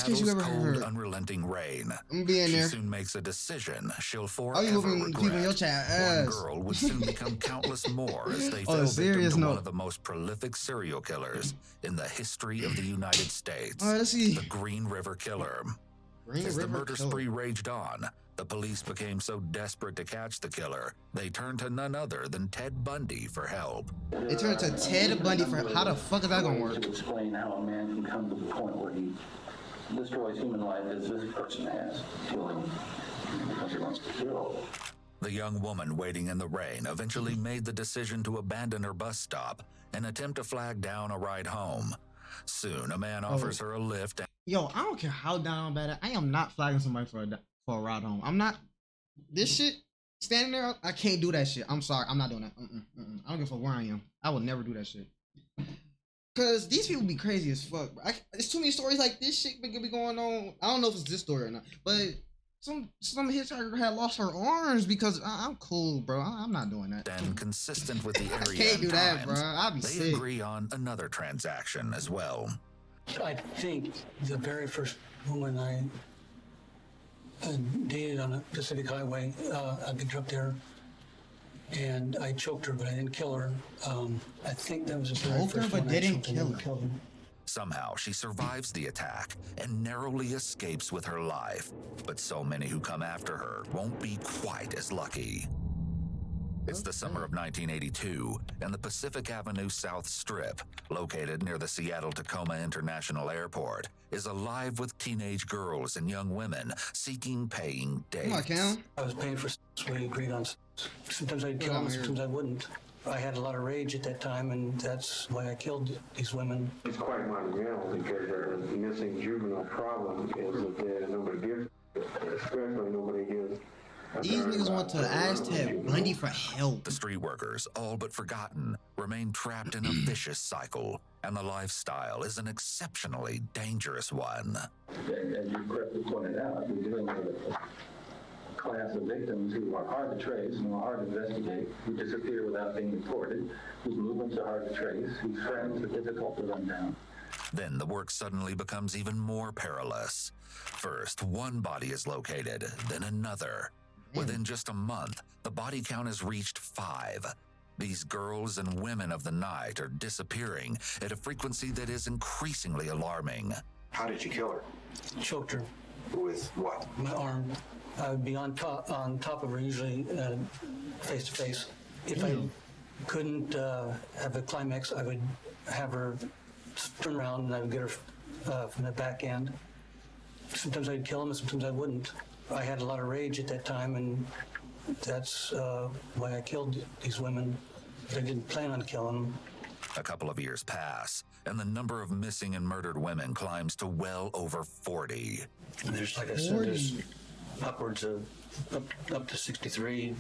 best case you ever cold, heard. unrelenting rain. I'm gonna be in She there. soon makes a decision she'll Oh, forever you moving regret. people in your chat. One girl would soon become countless more as they On fell a victim serious to one note. of the most prolific serial killers in the history of the United States. All right, let's see. The Green River Killer. Green As River the murder Killer. spree raged on, the police became so desperate to catch the killer, they turned to none other than Ted Bundy for help. They turned to Ted Bundy for how the fuck is that gonna work? To explain how a man can come to the point where he destroys human life as this person has, killing because he wants to kill. The young woman waiting in the rain eventually made the decision to abandon her bus stop and attempt to flag down a ride home. Soon, a man offers her a lift. Yo, I don't care how down bad I am not flagging somebody for a ride home. I'm not. This shit, standing there, I can't do that shit. I'm sorry, I'm not doing that. I don't give a fuck where I am. I will never do that shit. Cause these people be crazy as fuck. Bro. There's too many stories like this shit be going on. I don't know if it's this story or not, but some hitchhiker had lost her arms because I'm cool, bro. I'm not doing that. And consistent with the area, I can't do that, bro. I'll be they sick. agree on another transaction as well. I think the very first woman I dated on a Pacific Highway, I picked her up there and I choked her, but I didn't kill her. I think that was the very Choked her, first but one I didn't choked and kill didn't her. kill her. Somehow, she survives the attack and narrowly escapes with her life. But so many who come after her won't be quite as lucky. It's the summer of 1982, and the Pacific Avenue South Strip, located near the Seattle-Tacoma International Airport, is alive with teenage girls and young women seeking paying dates. Come on, Cam. I was paying for sex. We agreed on sex. Sometimes I'd kill them, sometimes I wouldn't. I had a lot of rage at that time, and that's why I killed these women. It's quite monumental because their missing juvenile problem is that nobody gives, especially nobody gives. These niggas want to ask Ted Bundy for help. The street workers, all but forgotten, remain trapped in a vicious cycle, and the lifestyle is an exceptionally dangerous one. As you correctly pointed out, we're dealing with a class of victims who are hard to trace and are hard to investigate, who disappear without being reported, whose movements are hard to trace, whose friends are difficult to run down. Then the work suddenly becomes even more perilous. First, one body is located, then another. Within just a month, the body count has reached 5. These girls and women of the night are disappearing at a frequency that is increasingly alarming. How did you kill her? Choked her. With what? My arm. I would be on top of her, usually face to face. If I couldn't have a climax, I would have her turn around and I would get her from the back end. Sometimes I'd kill them, and sometimes I wouldn't. I had a lot of rage at that time, and that's why I killed these women. I didn't plan on killing them. A couple of years pass, and the number of missing and murdered women climbs to well over 40. And there's, like I said, there's upwards of up to 63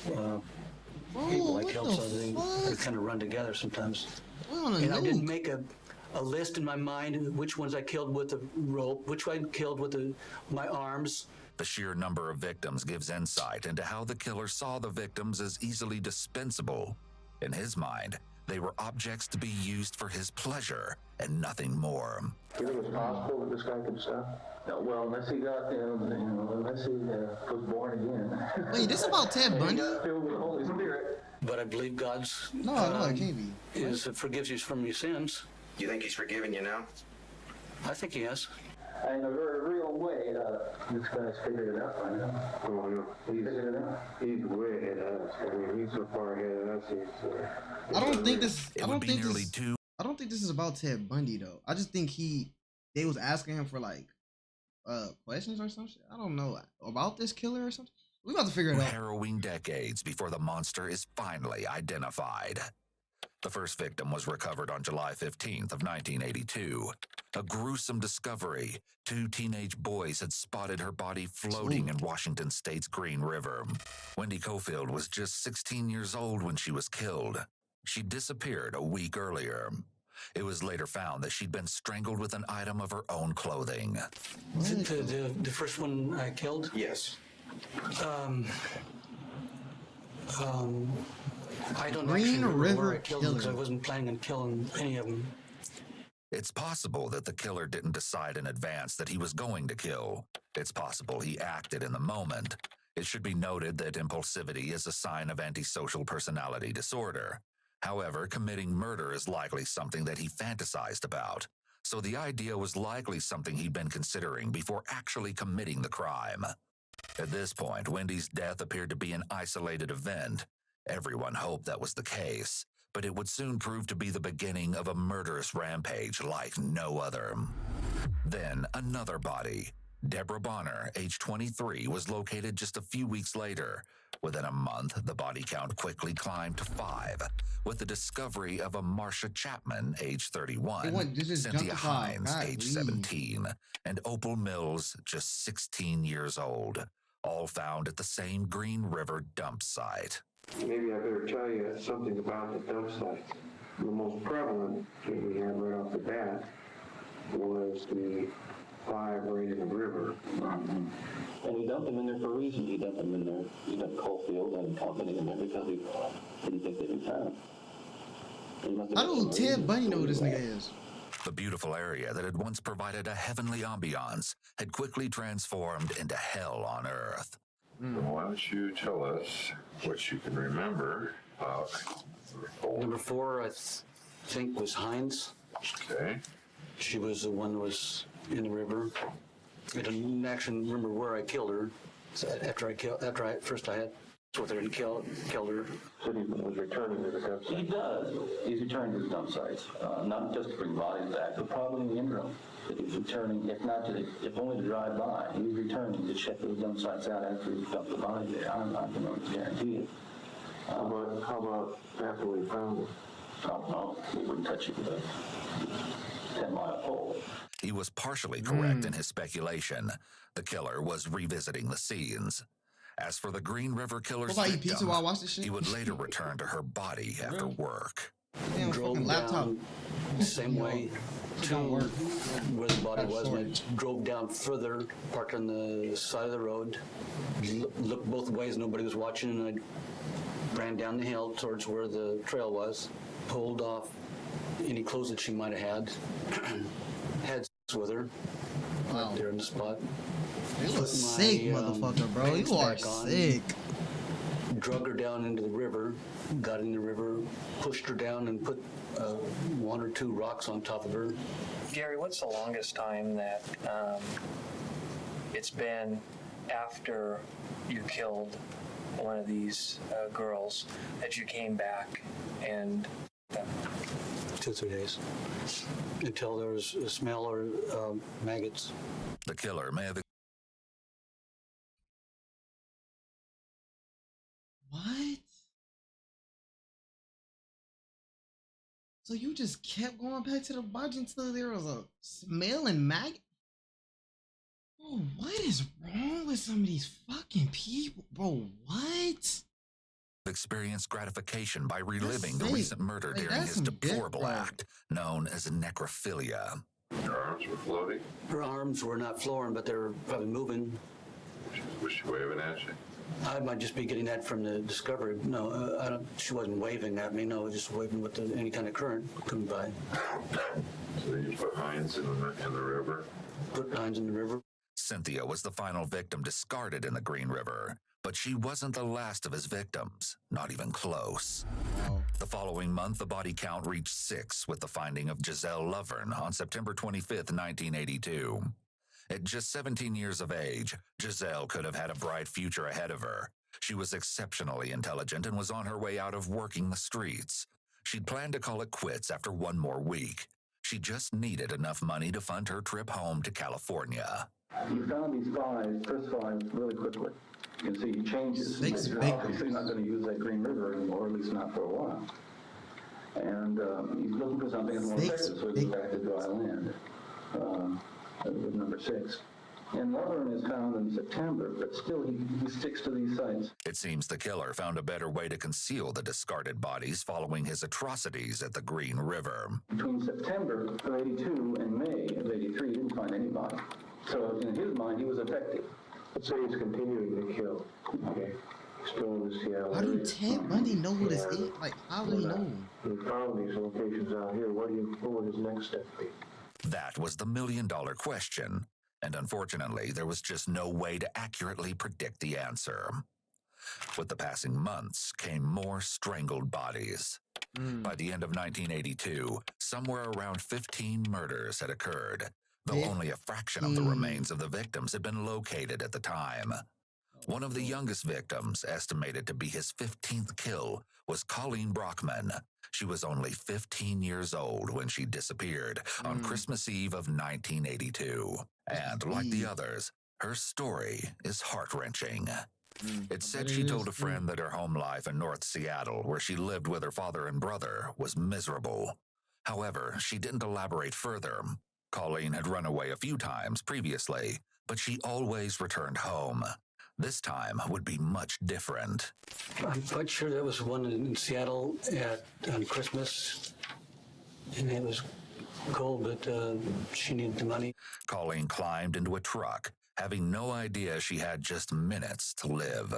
people I killed, so they kind of run together sometimes. And I didn't make a list in my mind which ones I killed with a rope, which I killed with my arms. The sheer number of victims gives insight into how the killer saw the victims as easily dispensable. In his mind, they were objects to be used for his pleasure and nothing more. Do you think it's possible that this guy could stop? Well, unless he got, unless he was born again. Wait, this about Ted Bundy? Filled with the Holy Spirit. But I believe God's No, it can't be. forgives you from your sins. You think he's forgiven you now? I think he has. In a very real way, this guy's figured it out by now. Oh, no. He's figured it out. He's way ahead of us. I mean, he's so far ahead of us. I don't think this. It I would don't be think nearly this. 2 I don't think this is about Ted Bundy though. I just think they was asking him for like questions or some shit. I don't know about this killer or something. We about to figure it out. harrowing decades before the monster is finally identified. The first victim was recovered on July 15th of 1982. A gruesome discovery. 2 teenage boys had spotted her body floating in Washington State's Green River. Wendy Cofield was just 16 years old when she was killed. She disappeared a week earlier. It was later found that she'd been strangled with an item of her own clothing. The first one I killed? Yes. I don't Green actually remember River where I killed them because I Killer. wasn't planning on killing any of them. It's possible that the killer didn't decide in advance that he was going to kill. It's possible he acted in the moment. It should be noted that impulsivity is a sign of antisocial personality disorder. However, committing murder is likely something that he fantasized about. So the idea was likely something he'd been considering before actually committing the crime. At this point, Wendy's death appeared to be an isolated event. Everyone hoped that was the case, but it would soon prove to be the beginning of a murderous rampage like no other. Then another body. Deborah Bonner, age 23, was located just a few weeks later. Within a month, the body count quickly climbed to 5, with the discovery of a Marcia Chapman, age 31, Cynthia Hines, age 17, and Opal Mills, just 16 years old, all found at the same Green River dump site. Maybe I better tell you something about the dump sites. The most prevalent that we had right off the bat was the 5 right in the river. And he dumped them in there for a reason. He dumped them in there. He dumped Coalfield and company in there because he didn't think they'd be found. How do Ted Bundy know who this nigga is? The beautiful area that had once provided a heavenly ambiance had quickly transformed into hell on earth. Why don't you tell us what you can remember about Number 4, I think, was Hines. Okay. She was the one that was in the river. I don't actually remember where I killed her. So after I first I had with her and killed her. Said he was returning to the dump He site. does. He's returning to the dump sites, not just to bring bodies back, but probably in the interim. He's returning, if not to, if only to drive by. He's returning to check those dump sites out after he dumped the body there. I can almost guarantee it. How about after we found it? I don't know. We wouldn't touch it with a 10-mile pole. He was partially correct in his speculation. The killer was revisiting the scenes. As for the Green River killer's What about you, pizza victim, while I watch this shit? he would later return to her body after work. Damn, fucking laptop. Down the same way to don't work. where the body was. And Storage. I drove down further, parked on the side of the road, looked both ways, nobody was watching, and I ran down the hill towards where the trail was, pulled off any clothes that she might have had, had sex with her, Wow. right there in the spot. You Put look my, sick, motherfucker, bro. pants You are back on. sick. Drug her down into the river, got in the river, pushed her down and put 1 or 2 rocks on top of her. Gary, what's the longest time that it's been after you killed one of these girls that you came back and 2 or 3 days until there was a smell or maggots. The killer may have What? So you just kept going back to the body until there was a smell and maggot? Oh, what is wrong with some of these fucking people? Bro, what? experienced gratification by reliving the sick. recent murder Like, during that's his some dick, deplorable bro. act, known as necrophilia. Your arms were floating? Her arms were not flooring, but they were probably moving. Was she waving at you? I might just be getting that from the discovery. No, I don't. She wasn't waving at me. No, just waving with any kind of current coming by. So then you put Hines in the river? Put Hines in the river. Cynthia was the final victim discarded in the Green River, but she wasn't the last of his victims, not even close. Wow. The following month, the body count reached 6 with the finding of Giselle Lovern on September 25th, 1982. At just 17 years of age, Giselle could have had a bright future ahead of her. She was exceptionally intelligent and was on her way out of working the streets. She'd planned to call it quits after one more week. She just needed enough money to fund her trip home to California. He found these first five really quickly. You can see he changes. Six He's victims. obviously not going to use that Green River anymore, at least not for a while. And he's looking for something that's more Six effective, so he goes back to dry land with number 6. And Lovern is found in September, but still he sticks to these sites. It seems the killer found a better way to conceal the discarded bodies following his atrocities at the Green River. Between September of 82 and May of 83, he didn't find anybody. So in his mind, he was effective. Let's say he's continuing to kill. Okay. still in the Seattle How do area. Ted Bundy know who this Yeah. is? Like, how do he know? He found these locations out here. What would his next step be? That was the million-dollar question, and unfortunately, there was just no way to accurately predict the answer. With the passing months came more strangled bodies. By the end of 1982, somewhere around 15 murders had occurred, though only a fraction of the remains of the victims had been located at the time. One of the youngest victims, estimated to be his 15th kill, was Colleen Brockman. She was only 15 years old when she disappeared on Christmas Eve of 1982. And like the others, her story is heart-wrenching. It said she told a friend that her home life in North Seattle, where she lived with her father and brother, was miserable. However, she didn't elaborate further. Colleen had run away a few times previously, but she always returned home. This time would be much different. I'm quite sure there was one in Seattle on Christmas, and it was cold, but she needed the money. Colleen climbed into a truck, having no idea she had just minutes to live.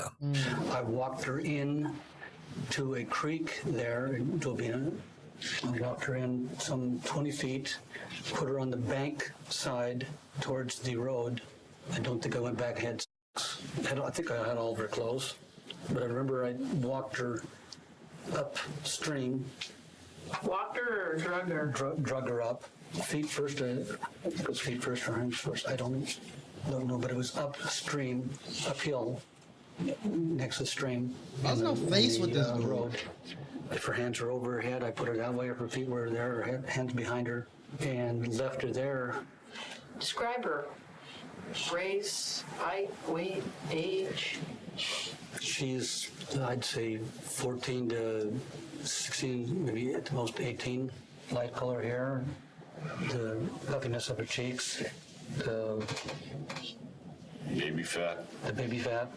I walked her in to a creek there in Dovina. I walked her in some 20 feet, put her on the bank side towards the road. I don't think I went back ahead. I think I had all of her clothes, but I remember I walked her upstream. Walked her or drugged her? Drug her up. Feet first, I think it was feet first or hands first. I don't know, but it was upstream, uphill, next to the stream. There's no face with this dude. road. If her hands were over her head, I put her that way. If her feet were there, her hands behind her, and left her there. Describe her. Race, height, weight, age. She's, I'd say, 14 to 16, maybe at the most 18. Light color hair, the puffiness of her cheeks, the Baby fat. baby fat.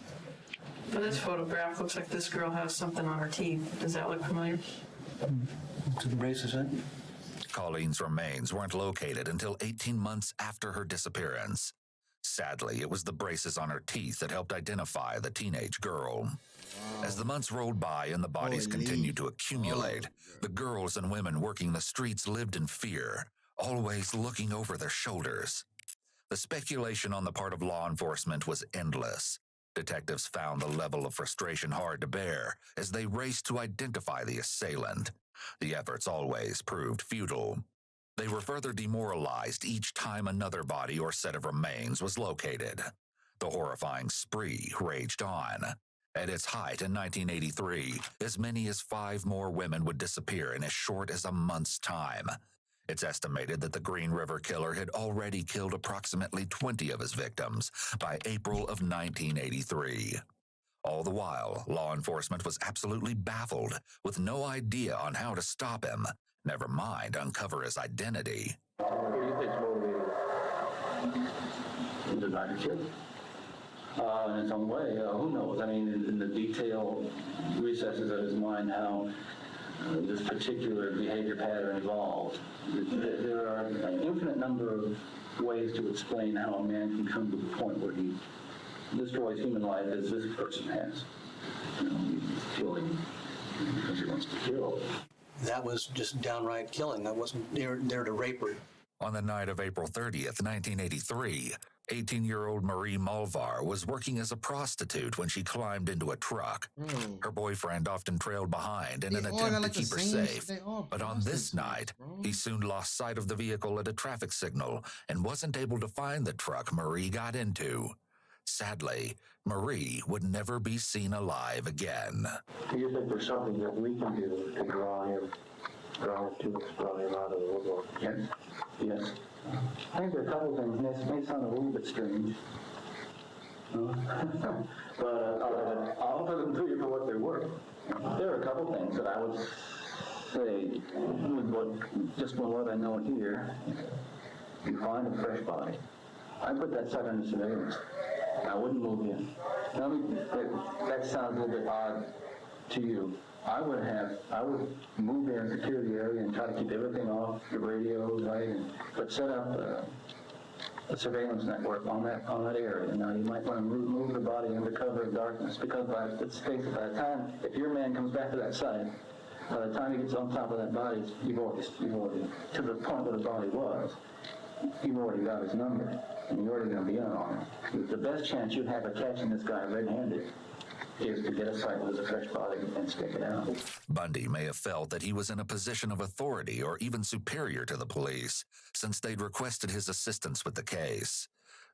For this photograph, looks like this girl has something on her teeth. Does that look familiar? To the braces, huh? Colleen's remains weren't located until 18 months after her disappearance. Sadly, it was the braces on her teeth that helped identify the teenage girl. As the months rolled by and the bodies continued to accumulate, the girls and women working the streets lived in fear, always looking over their shoulders. The speculation on the part of law enforcement was endless. Detectives found the level of frustration hard to bear as they raced to identify the assailant. The efforts always proved futile. They were further demoralized each time another body or set of remains was located. The horrifying spree raged on. At its height in 1983, as many as 5 more women would disappear in as short as a month's time. It's estimated that the Green River Killer had already killed approximately 20 of his victims by April of 1983. All the while, law enforcement was absolutely baffled, with no idea on how to stop him, never mind uncover his identity. What do you think's motivated? The desire in its own way. Who knows? I mean, in the detailed recesses of his mind, how this particular behavior pattern evolved. There are an infinite number of ways to explain how a man can come to the point where he destroys human life as this person has. You know, he's killing because he wants to kill. That was just downright killing. That wasn't there to rape her. On the night of April 30th, 1983, 18-year-old Marie Malvar was working as a prostitute when she climbed into a truck. Her boyfriend often trailed behind in an attempt to keep her safe. But on this night, he soon lost sight of the vehicle at a traffic signal and wasn't able to find the truck Marie got into. Sadly, Marie would never be seen alive again. Do you think there's something that we can do to draw him to us, draw him out of the woodwork? Yes. Yes. I think there are a couple of things. This may sound a little bit strange. But I'll offer them to you for what they're worth. There are a couple things that I would say, just from what I know here, you find a fresh body. I put that site under surveillance. I wouldn't move in. Now, that sounds a little bit odd to you. I would move in, secure the area, and try to keep everything off, the radios, right? But set up a surveillance network on that area. Now, you might want to move the body under cover of darkness, because let's face it, by the time, if your man comes back to that site, by the time he gets on top of that body, you've already to the point where the body was, you've already got his number, and you're already going to be in on it. The best chance you have of catching this guy red-handed is to get a site with a fresh body and stick it out. Bundy may have felt that he was in a position of authority or even superior to the police, since they'd requested his assistance with the case.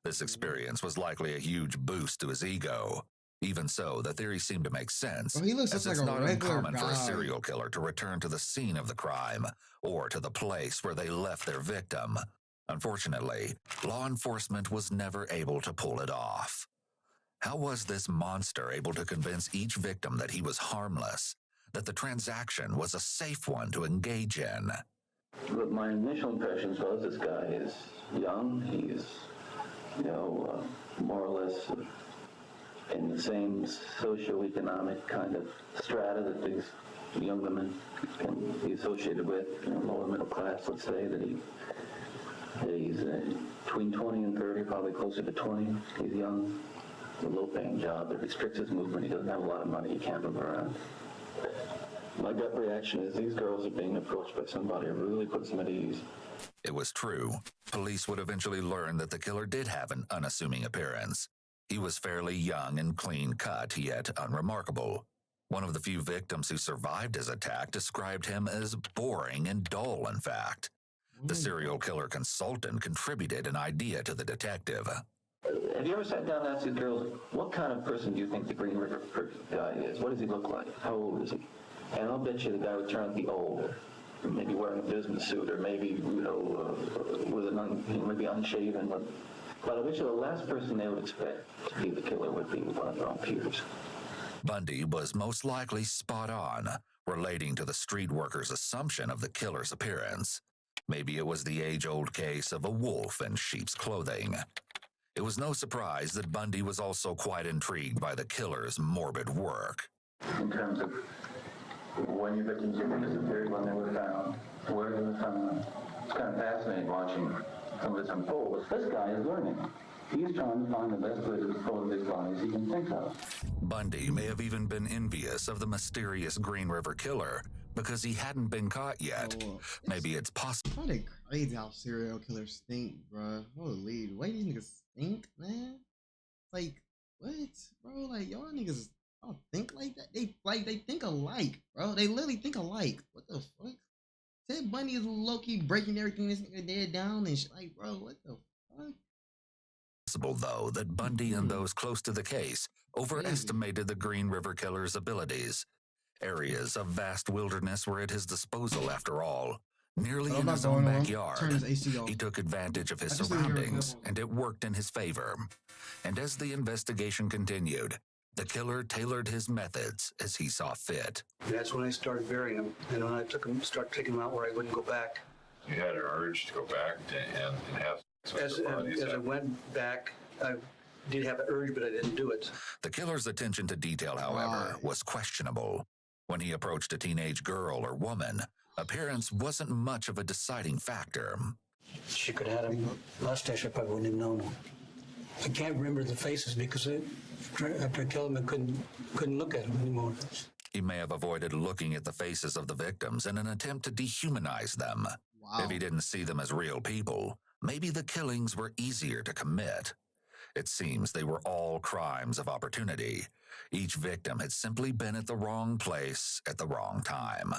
This experience was likely a huge boost to his ego. Even so, the theory seemed to make sense, Bro, he looks as just it's like a not regular uncommon for a guy. serial killer to return to the scene of the crime or to the place where they left their victim. Unfortunately, law enforcement was never able to pull it off. How was this monster able to convince each victim that he was harmless, that the transaction was a safe one to engage in? But my initial impressions was this guy is young, he's, more or less in the same socioeconomic kind of strata that these young women can be associated with, lower middle class, let's say, that he's between 20 and 30, probably closer to 20. He's young. A low-paying job that restricts his movement. He doesn't have a lot of money. He can't move around. My gut reaction is these girls are being approached by somebody who really puts them at ease. It was true. Police would eventually learn that the killer did have an unassuming appearance. He was fairly young and clean-cut, yet unremarkable. One of the few victims who survived his attack described him as boring and dull, in fact. The serial killer consultant contributed an idea to the detective. Have you ever sat down and asked these girls, what kind of person do you think the Green River guy is? What does he look like? How old is he? And I'll bet you the guy would turn out to be old, maybe wearing a business suit, or maybe, maybe unshaven. But I bet you the last person they would expect to be the killer would be one of their own peers. Bundy was most likely spot on, relating to the street worker's assumption of the killer's appearance. Maybe it was the age-old case of a wolf in sheep's clothing. It was no surprise that Bundy was also quite intrigued by the killer's morbid work. In terms of when your victims disappeared, when they were found, where they were found, it's kind of fascinating watching some of this unfold. This guy is learning. He's trying to find the best way to dispose of these bodies he can think of. Bundy may have even been envious of the mysterious Green River killer because he hadn't been caught yet. Maybe it's possible. How they crazy how serial killers think, bro. Holy, the way these niggas think, man. Like, what, bro? Like, y'all niggas don't think like that. They think alike, bro. They literally think alike. What the fuck? Ted Bundy is low-key breaking everything this nigga did down and shit. Like, bro, what the fuck? Possible, though, that Bundy and those close to the case overestimated the Green River killer's abilities. Areas of vast wilderness were at his disposal, after all. Nearly in his own backyard, he took advantage of his surroundings, and it worked in his favor. And as the investigation continued, the killer tailored his methods as he saw fit. That's when I started burying him, and when I started taking him out where I wouldn't go back. You had an urge to go back and have sex with the bodies. As I went back, I did have an urge, but I didn't do it. The killer's attention to detail, however, was questionable. When he approached a teenage girl or woman, appearance wasn't much of a deciding factor. She could have had a mustache, I probably wouldn't have known. I can't remember the faces because after I killed him, I couldn't look at them anymore. He may have avoided looking at the faces of the victims in an attempt to dehumanize them. If he didn't see them as real people, maybe the killings were easier to commit. It seems they were all crimes of opportunity. Each victim had simply been at the wrong place at the wrong time.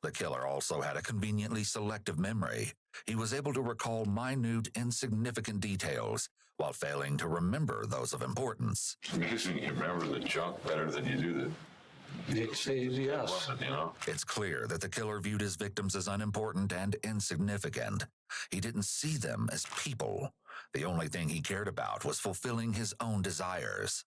The killer also had a conveniently selective memory. He was able to recall minute, insignificant details while failing to remember those of importance. I'm guessing you remember the junk better than you do the... Yes. It's clear that the killer viewed his victims as unimportant and insignificant. He didn't see them as people. The only thing he cared about was fulfilling his own desires.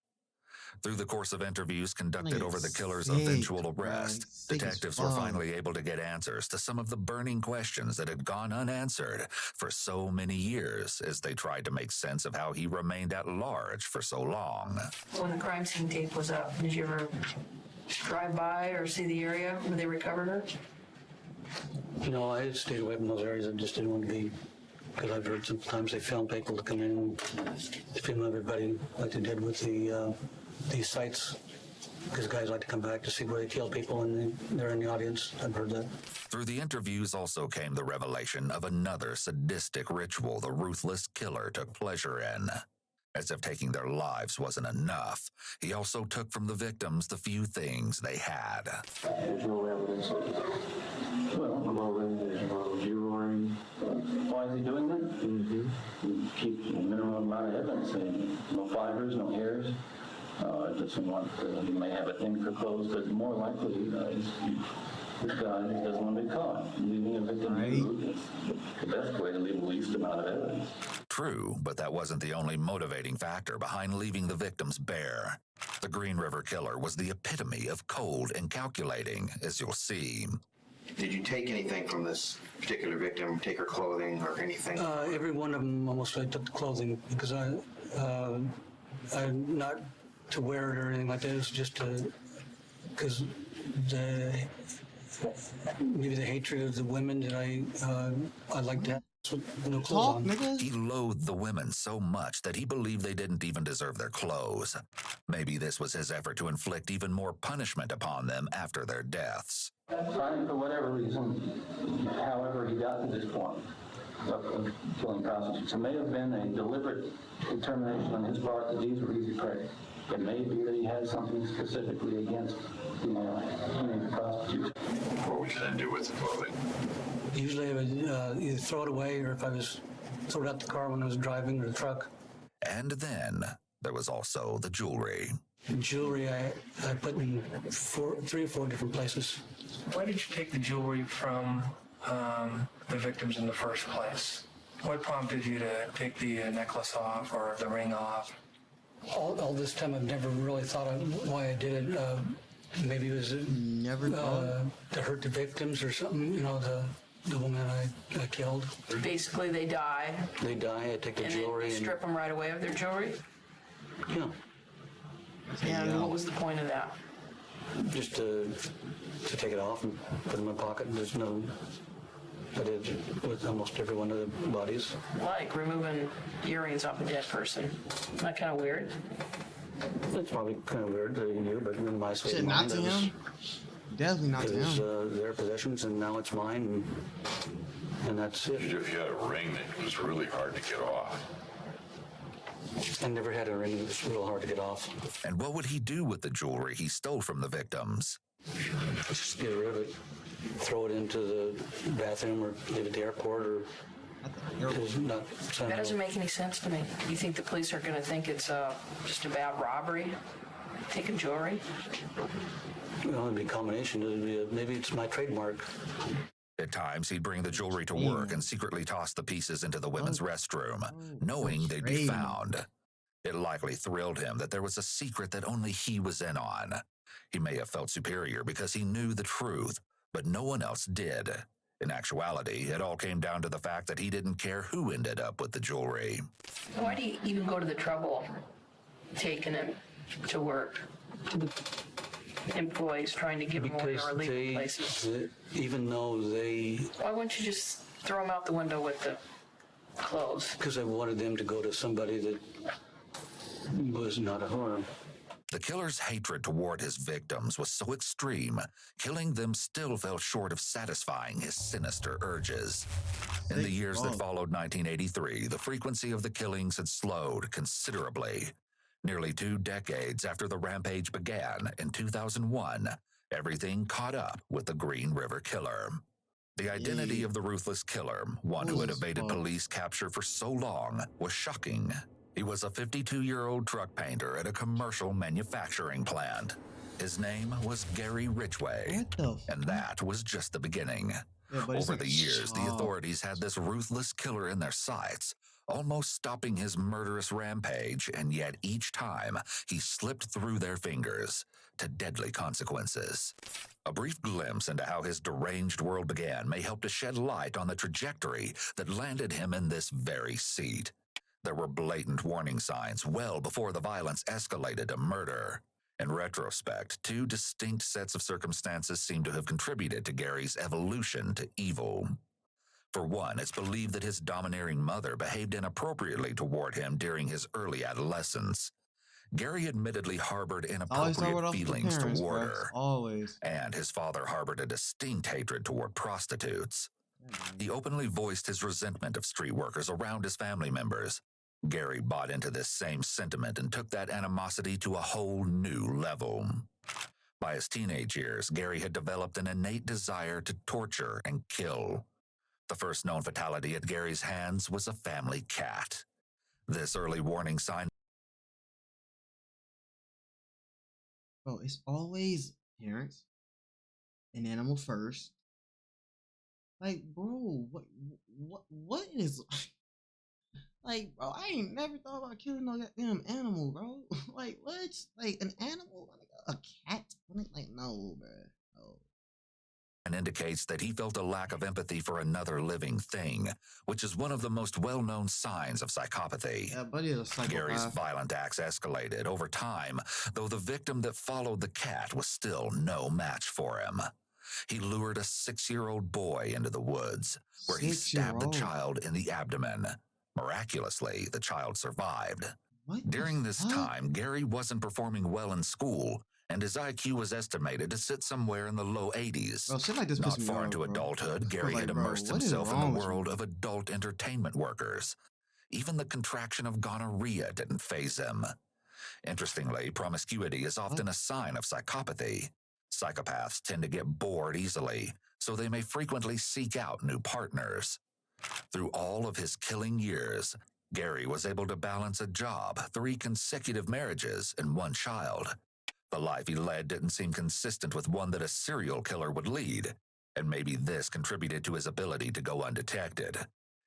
Through the course of interviews conducted over the killer's eventual arrest, detectives were finally able to get answers to some of the burning questions that had gone unanswered for so many years as they tried to make sense of how he remained at large for so long. When the crime scene tape was up, did you ever drive by or see the area where they recovered her? No, I stayed away from those areas. I just didn't want to be because I've heard sometimes they film people to come in and film everybody like they did with these sites, because guys like to come back to see where they kill people and they're in the audience. I've heard that. Through the interviews also came the revelation of another sadistic ritual the ruthless killer took pleasure in. As if taking their lives wasn't enough, he also took from the victims the few things they had. There's no evidence of clothing, there's no jewelry. Why is he doing that? He keeps a minimum amount of evidence. No fibers, no hairs. Doesn't want. He may have a thing for clothes, but more likely, this guy doesn't want to be caught. Leaving a victim nude is the best way to leave the least amount of evidence. True, but that wasn't the only motivating factor behind leaving the victims bare. The Green River Killer was the epitome of cold and calculating, as you'll see. Did you take anything from this particular victim, take her clothing or anything? Every one of them almost I took the clothing, because I'm not to wear it or anything like that. It's just because maybe the hatred of the women that I like to have with no clothes on. Nigga. He loathed the women so much that he believed they didn't even deserve their clothes. Maybe this was his effort to inflict even more punishment upon them after their deaths. Fine, for whatever reason, however he got to this point of killing prostitutes, it may have been a deliberate determination on his part that these were easy prey. It may be that he had something specifically against teenage prostitutes. What would you then do with the clothing? Usually I would either throw it away, or if I was throw it out the car when I was driving, or the truck. And then there was also the jewelry. Jewelry I put in 3 or 4 different places. Why did you take the jewelry from the victims in the first place? What prompted you to take the necklace off or the ring off? All this time I've never really thought of why I did it. Maybe it was Never to hurt the victims or something, the woman I killed. Basically, they die, They die, I take the and jewelry then strip them right away of their jewelry. yeah, And what was the point of that? just to take it off and put it in my pocket. There's no, I did with almost every one of the bodies. Like removing earrings off a dead person. Isn't that kind of weird? It's probably kind of weird that you do, but in my state Shit, of not mind, to it him. Definitely not to was him. their possessions, and now it's mine, and that's it. If you had a ring that was really hard to get off. I never had a ring that was real hard to get off. And what would he do with the jewelry he stole from the victims? Just get rid of it, throw it into the bathroom, or leave it at the airport, or it's not. That doesn't make any sense to me. You think the police are going to think it's just a bad robbery? Taking jewelry? It'd be a combination. It'd be maybe it's my trademark. At times, he'd bring the jewelry to work and secretly toss the pieces into the women's restroom, knowing they'd be found. It likely thrilled him that there was a secret that only he was in on. He may have felt superior because he knew the truth, but no one else did. In actuality, it all came down to the fact that he didn't care who ended up with the jewelry. Why do you even go to the trouble taking it to work? To the employees trying to give them away or leave places? Even though they... Why wouldn't you just throw them out the window with the clothes? Because I wanted them to go to somebody that was not a whore. The killer's hatred toward his victims was so extreme, killing them still fell short of satisfying his sinister urges. In the years that followed 1983, the frequency of the killings had slowed considerably. Nearly 2 decades after the rampage began in 2001, everything caught up with the Green River Killer. The identity of the ruthless killer, one who had evaded police capture for so long, was shocking. He was a 52-year-old truck painter at a commercial manufacturing plant. His name was Gary Ridgway, and that was just the beginning. Over the years, the authorities had this ruthless killer in their sights, almost stopping his murderous rampage, and yet each time he slipped through their fingers to deadly consequences. A brief glimpse into how his deranged world began may help to shed light on the trajectory that landed him in this very seat. There were blatant warning signs well before the violence escalated to murder. In retrospect, 2 distinct sets of circumstances seem to have contributed to Gary's evolution to evil. For one, it's believed that his domineering mother behaved inappropriately toward him during his early adolescence. Gary admittedly harbored Always start inappropriate with the feelings parents, toward bro. her, Always. and his father harbored a distinct hatred toward prostitutes. He openly voiced his resentment of street workers around his family members. Gary bought into this same sentiment and took that animosity to a whole new level. By his teenage years, Gary had developed an innate desire to torture and kill. The first known fatality at Gary's hands was a family cat. This early warning sign. Bro, it's always parents, an animal first. Like, bro, what is like, bro? I ain't never thought about killing no goddamn animal, bro. Like, what? Like an animal, like a cat? Like, no, bro. No. And indicates that he felt a lack of empathy for another living thing, which is one of the most well-known signs of psychopathy. Yeah, buddy is a psychopath. Gary's violent acts escalated over time, though the victim that followed the cat was still no match for him. He lured a 6-year-old boy into the woods, where he stabbed the child in the abdomen. Miraculously, the child survived. During this time, Gary wasn't performing well in school, and his IQ was estimated to sit somewhere in the low 80s. Bro, shit like this Not pisses me far off, into bro. adulthood, I feel Gary like, had bro, immersed what is himself in wrong the with world you? of adult entertainment workers. Even the contraction of gonorrhea didn't faze him. Interestingly, promiscuity is often a sign of psychopathy. Psychopaths tend to get bored easily, so they may frequently seek out new partners. Through all of his killing years, Gary was able to balance a job, 3 consecutive marriages, and 1 child. The life he led didn't seem consistent with one that a serial killer would lead, and maybe this contributed to his ability to go undetected.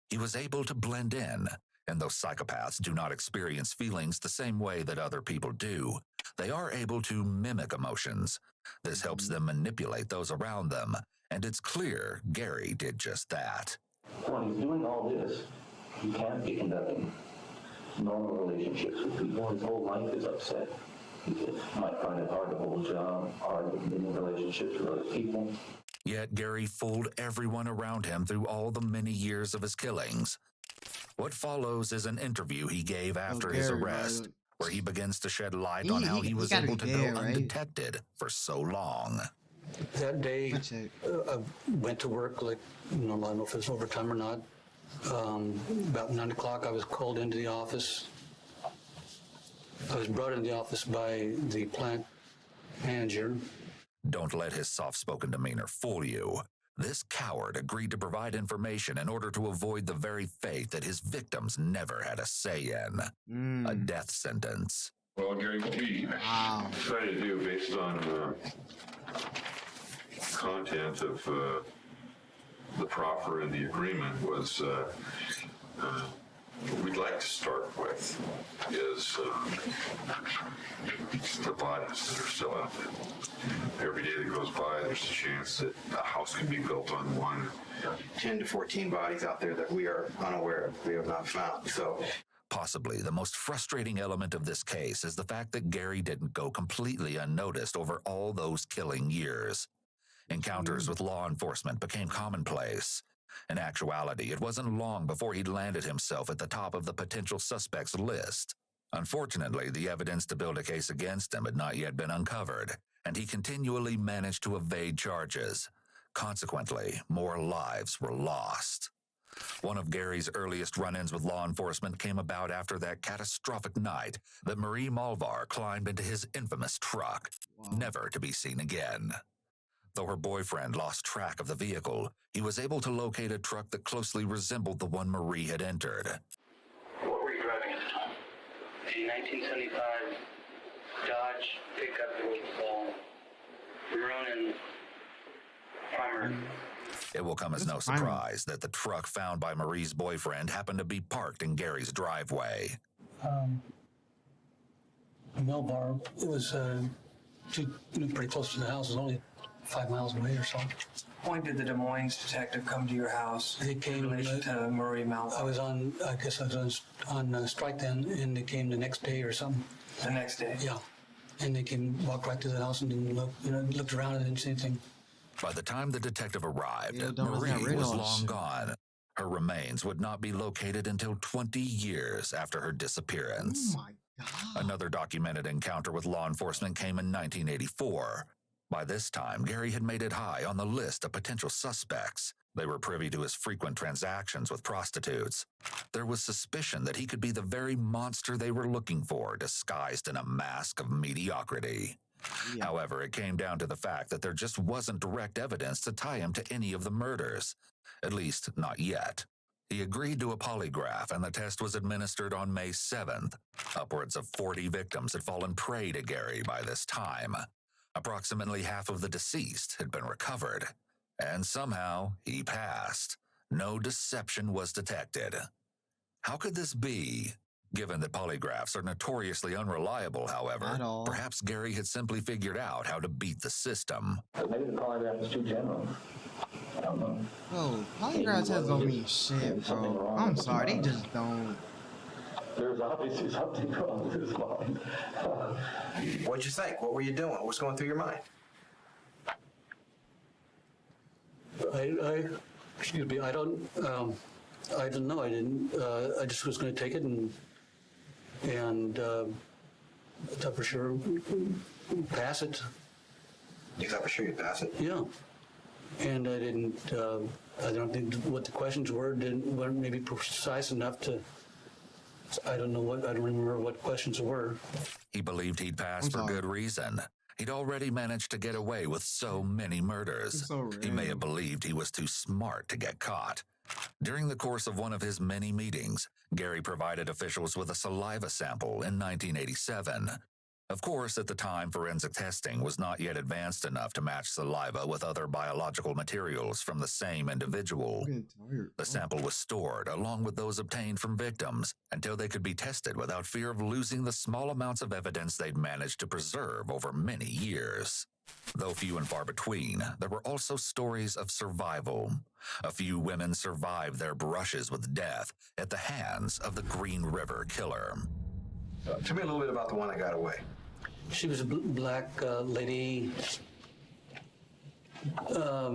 He was able to blend in, and though psychopaths do not experience feelings the same way that other people do, they are able to mimic emotions. This helps them manipulate those around them, and it's clear Gary did just that. When he's doing all this, he can't be conducting normal relationships with people. His whole life is upset. He might find it hard to hold a job, hard to be in relationships with other people. Yet Gary fooled everyone around him through all the many years of his killings. What follows is an interview he gave after his arrest, where he begins to shed light on how he was able to go undetected for so long. That day, I went to work like normal. I don't know if it's overtime or not. About 9 o'clock, I was called into the office. I was brought into the office by the plant manager. Don't let his soft-spoken demeanor fool you. This coward agreed to provide information in order to avoid the very fate that his victims never had a say in. A death sentence. Well, Gary, what we decided to do based on content of the proffer and the agreement was what we'd like to start with is the bodies that are still out there. Every day that goes by, there's a chance that a house can be built on one. 10 to 14 bodies out there that we are unaware of, we have not found. So, possibly the most frustrating element of this case is the fact that Gary didn't go completely unnoticed over all those killing years. Encounters with law enforcement became commonplace. In actuality, it wasn't long before he'd landed himself at the top of the potential suspects list. Unfortunately, the evidence to build a case against him had not yet been uncovered, and he continually managed to evade charges. Consequently, more lives were lost. One of Gary's earliest run-ins with law enforcement came about after that catastrophic night that Marie Malvar climbed into his infamous truck, never to be seen again. Though her boyfriend lost track of the vehicle, he was able to locate a truck that closely resembled the one Marie had entered. What were you driving at the time? A 1975 Dodge pickup with maroon and primer. It will come as no surprise that the truck found by Marie's boyfriend happened to be parked in Gary's driveway. Melbar, it was pretty close to the house. It was only 5 miles away or so. When did the Des Moines detective come to your house? They came in relation to Marie Malvar. I guess I was on strike then, and they came the next day or something. The next day? Yeah. And they walked right to the house and didn't look, looked around and didn't see anything. By the time the detective arrived, Marie was long gone. Her remains would not be located until 20 years after her disappearance. Oh my God. Another documented encounter with law enforcement came in 1984. By this time, Gary had made it high on the list of potential suspects. They were privy to his frequent transactions with prostitutes. There was suspicion that he could be the very monster they were looking for, disguised in a mask of mediocrity. Yeah. However, it came down to the fact that there just wasn't direct evidence to tie him to any of the murders. At least, not yet. He agreed to a polygraph, and the test was administered on May 7th. Upwards of 40 victims had fallen prey to Gary by this time. Approximately half of the deceased had been recovered. And somehow, he passed. No deception was detected. How could this be? Given that polygraphs are notoriously unreliable, however, At all. perhaps Gary had simply figured out how to beat the system. But maybe the polygraph was too general. I don't know. Bro, polygraph tests don't mean shit, bro. I'm sorry, they just don't. There's obviously something wrong with his mind. What'd you think? What were you doing? What's going through your mind? Excuse me, I don't know. I didn't. I just was going to take it and I thought for sure pass it. You thought for sure you'd pass it? Yeah. And I didn't. I don't think what the questions weren't maybe precise enough to. I don't remember what questions were. He believed he'd passed for good reason. He'd already managed to get away with so many murders. He may have believed he was too smart to get caught. During the course of one of his many meetings, Gary provided officials with a saliva sample in 1987. Of course, at the time, forensic testing was not yet advanced enough to match saliva with other biological materials from the same individual. The sample was stored, along with those obtained from victims, until they could be tested without fear of losing the small amounts of evidence they'd managed to preserve over many years. Though few and far between, there were also stories of survival. A few women survived their brushes with death at the hands of the Green River Killer. Tell me a little bit about the one that got away. She was a black lady, a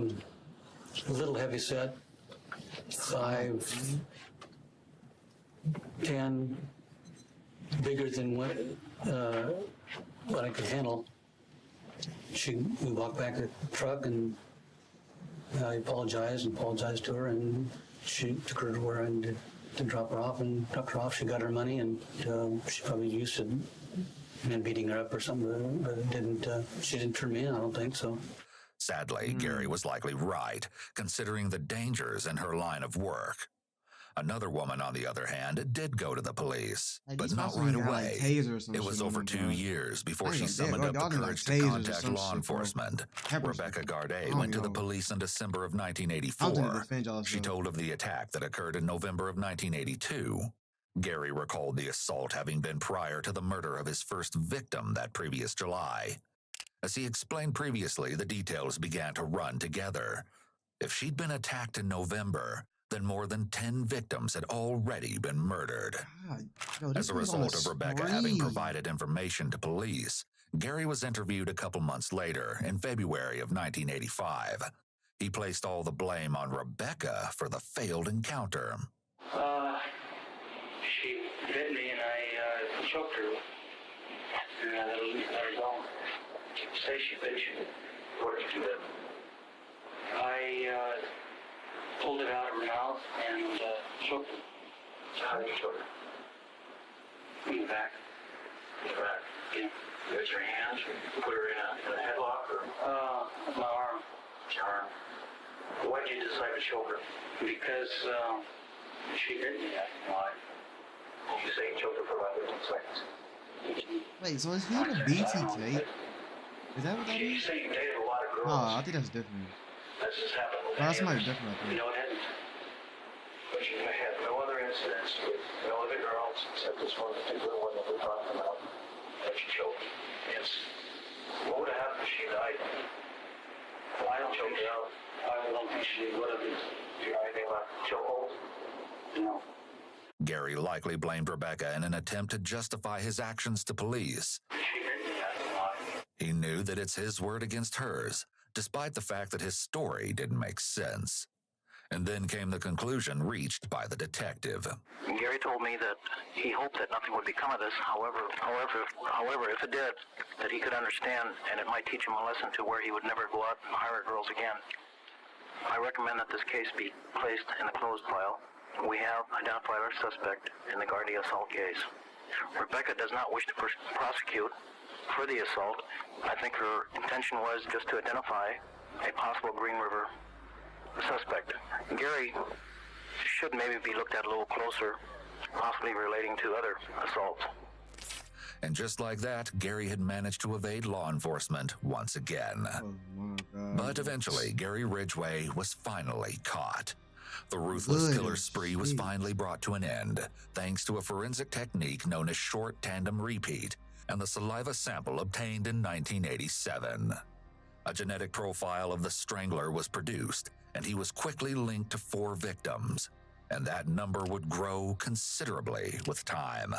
little heavy set, 5'10", bigger than what I could handle. We walked back to the truck and I apologized to her, and she took her to where I needed to drop her off and dropped her off. She got her money, and she probably used it and beating her up or something, but she didn't turn me in, I don't think so. Sadly, Gary was likely right, considering the dangers in her line of work. Another woman, on the other hand, did go to the police, but not right away. It was over 2 years before she summoned up the courage to contact law enforcement. Rebecca Garday went to the police in December of 1984. She told of the attack that occurred in November of 1982. Gary recalled the assault having been prior to the murder of his first victim that previous July. As he explained previously, the details began to run together. If she'd been attacked in November, then more than 10 victims had already been murdered. As a result of Rebecca having provided information to police, Gary was interviewed a couple months later, in February of 1985. He placed all the blame on Rebecca for the failed encounter. She bit me and I choked her. And I let her go. Say she bit you. What did you do then? I pulled it out of her mouth and choked her. How did you choke her? In the back. In the back? Yeah. You got your hands? You put her in a headlock or? My arm. Your arm. Why did you decide to choke her? Because she bit me. Why? You say you choked her for about 15 seconds. Wait, so is he in a BTK? Is that what that You is? say you dated a lot of girls. Oh, I think that's different. That's just happened with Oh, that's any might be others. different, I think. No, it hadn't. But you had no other incidents with no other girls except this one particular one that we're talking about that you choked. Yes. What would have happened if she died? Well, I don't think so. I don't think she would have. Do you know anything about chokehold? No. Gary likely blamed Rebecca in an attempt to justify his actions to police. She bit me, that's why. He knew that it's his word against hers, despite the fact that his story didn't make sense. And then came the conclusion reached by the detective. Gary told me that he hoped that nothing would become of this. However, if it did, that he could understand and it might teach him a lesson to where he would never go out and hire girls again. I recommend that this case be placed in the closed file. We have identified our suspect in the Gardaí assault case. Rebecca does not wish to prosecute for the assault. I think her intention was just to identify a possible Green River suspect. Gary should maybe be looked at a little closer, possibly relating to other assaults. And just like that, Gary had managed to evade law enforcement once again. Oh my God. But eventually, Gary Ridgway was finally caught. The ruthless killer spree was finally brought to an end, thanks to a forensic technique known as short tandem repeat and the saliva sample obtained in 1987. A genetic profile of the strangler was produced, and he was quickly linked to 4 victims, and that number would grow considerably with time.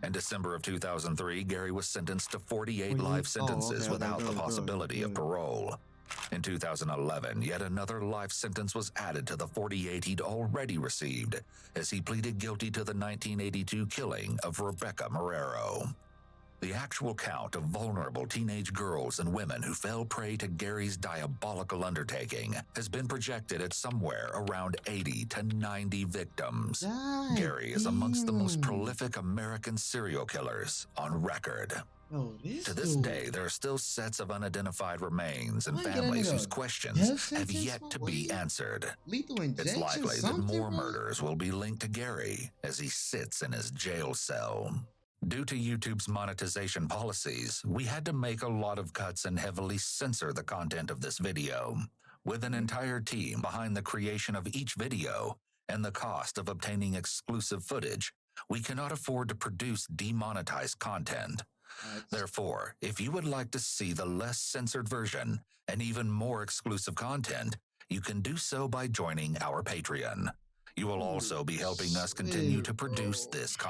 In December of 2003, Gary was sentenced to 48 life sentences without the possibility of parole. In 2011, yet another life sentence was added to the 48 he'd already received, as he pleaded guilty to the 1982 killing of Rebecca Marrero. The actual count of vulnerable teenage girls and women who fell prey to Gary's diabolical undertaking has been projected at somewhere around 80 to 90 victims. Gary is amongst the most prolific American serial killers on record. To this day, there are still sets of unidentified remains and families whose questions have yet to be answered. It's likely that more murders will be linked to Gary as he sits in his jail cell. Due to YouTube's monetization policies, we had to make a lot of cuts and heavily censor the content of this video. With an entire team behind the creation of each video and the cost of obtaining exclusive footage, we cannot afford to produce demonetized content. Therefore, if you would like to see the less censored version and even more exclusive content, you can do so by joining our Patreon. You will also be helping us continue to produce this content.